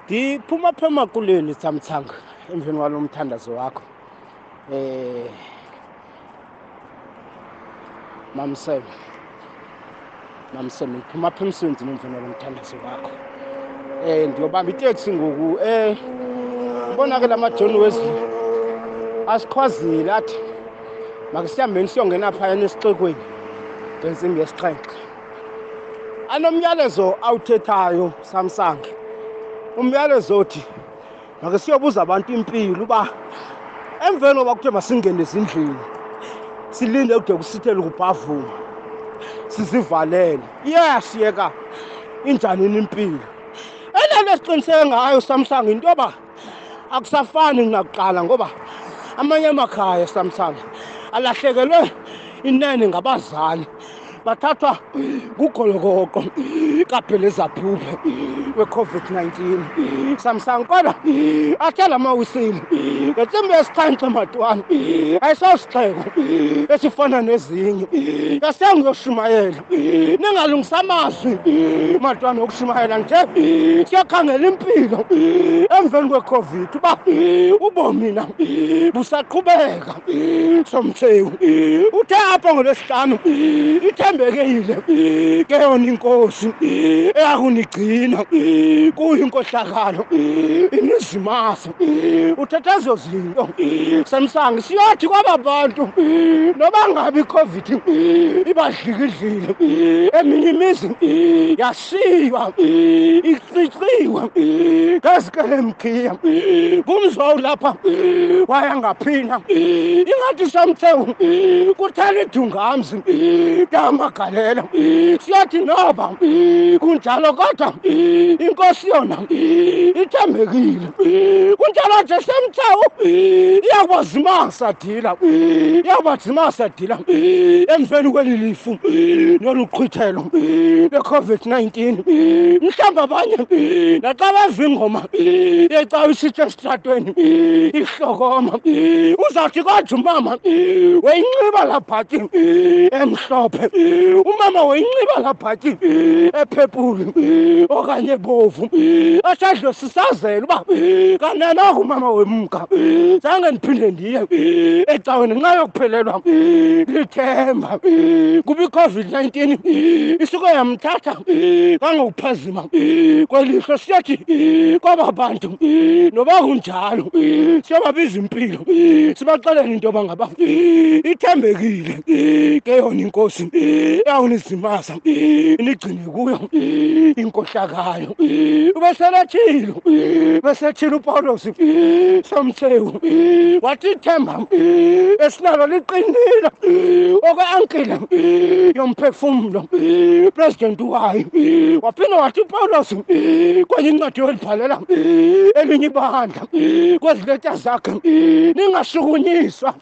Ndiphuma apha emakuleni Tsamthanga emveni walo mthandazo wakho. Mamseme ndiphuma apha emsebenzini emveni walo mthandazo wakho. Ndiyobamba iteksi ngoku. Ubona ke la majoni wezulu asikhwazile athi makisihambeni siyongena phayana esixekweni ngentsimbi yesixhenxe. Anomyalezo awuthethayo Samsange. Umyalezo othi make siyobuza abantu impilo uba emveni koba kuthiwe masingene ezindlini silinde kude kusithele ukubhavuma sizivalele iyashiyeka injani impilo. Elele siqiniseke ngayo Samsange into yoba akusafani kunakuqala ngoba amanye amakhaya Samsange alahlekelwe inene ngabazali bathathwa kugolokoko kabhelezaphuphe we-COVID-19 Samsange. Kodwa athe la mawisile ngentsimbi yesixhenxe Matiwane ayisosixeko esifana nezinye yasengiyokushumayela. Ningalungisa amazwi Matiwane wokushumayela nje siyakhangela impilo emveni kwe-COVID uba ubomi na busaqhubeka somtsewu. Uthe apha ngolwesihlanu ithembekile ke yona inkosi eyakunigcina kuyinkohlakalo inizimasa. Uthetha ezo zinto Samsange siyothi kwaba bantu noba ngabe i-COVID ibadlikidlile eminye imizi yashiywa iciciwe ngezikelemkhiya kumzwawu lapha wayangaphinda ingathi somtsewu kuthela idungamzi yamagalela. Siyathi noba kunjalo kodwa inkosi yona ithembekile. Kunjalo nje somtsewu iyakubazimasa dila emveni kweli lifu noluqhithelo le-COVID-19. Mhlawumbe abanye naxa beva ingoma yecawa isitsho esitratweni ihlokoma uzawuthi kodwa umama weyinxiba labhati emhlophe, umama weyinxiba labhati ephepulu okanye ebovu asadlo sisazela uba kanenoko umama wemka. Zange ndiphinde ndiye ecaweni nxa yokuphelelwa lithemba kuba i-COVID-19 isuke yamthatha kangokuphazima kwelihlo. Siyathi kwaba bantu noba kunjalo siyobabiza impilo sibaxelele into yoba ngaba ithembekile ke yona inkosi eyawunizimasa inigcine kuyo inkohlakalo. Ubesethile uPawulos somtsewu wathi ithemba esinalo liqinile okwe-ankile yomphefumulo president wayo. Waphinda wathi uPawulos kwenye incwadi yolibhalela elinye ibandla kwezi leta zakhe ningashukunyiswa